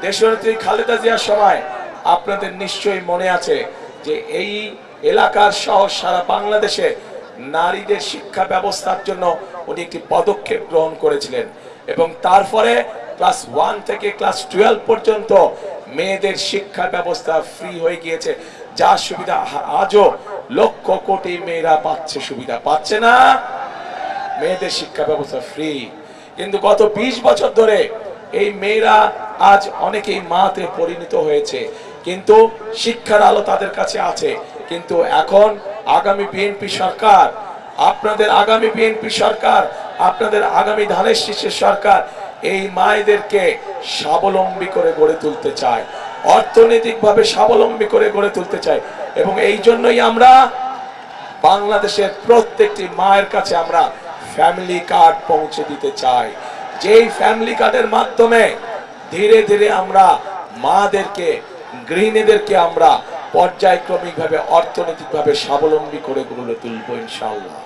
দেশনেত্রী খালেদা জিয়ার সময় আপনাদের নিশ্চয়ই মনে আছে যে এই এলাকার সহ সারা বাংলাদেশে নারীদের শিক্ষা ব্যবস্থার জন্য উনি একটি পদক্ষেপ গ্রহণ করেছিলেন এবং তারপরে ক্লাস 1 থেকে ক্লাস 12 পর্যন্ত মেয়েদের শিক্ষা ব্যবস্থা ফ্রি হয়ে গিয়েছে, যার সুবিধা আজও লক্ষ কোটি মেয়েরা পাচ্ছে। সুবিধা পাচ্ছে না, মেয়েদের শিক্ষা ব্যবস্থা ফ্রি। কিন্তু গত 20 বছর ধরে এই মেয়েরা আজ অনেকেই মাতে পরিণত হয়েছে, কিন্তু শিক্ষার আলো তাদের কাছে আছে। কিন্তু এখন আগামী বিএনপি সরকার, আপনাদের আগামী বিএনপি সরকার, আপনাদের আগামী ধানের শীষের সরকার এই মায়েদেরকে স্বাবলম্বী করে গড়ে তুলতে চায়, অর্থনৈতিকভাবে স্বাবলম্বী করে গড়ে তুলতে চায়। এবং এই জন্যই আমরা বাংলাদেশের প্রত্যেকটি মায়ের কাছে আমরা ফ্যামিলি কার্ড পৌঁছে দিতে চাই, যেই ফ্যামিলি কার্ডের মাধ্যমে ধীরে ধীরে আমরা মাদেরকে, গৃহিণীদেরকে আমরা পর্যায়ক্রমিকভাবে অর্থনৈতিকভাবে স্বাবলম্বী করে গড়ে তুলবো ইনশাআল্লাহ।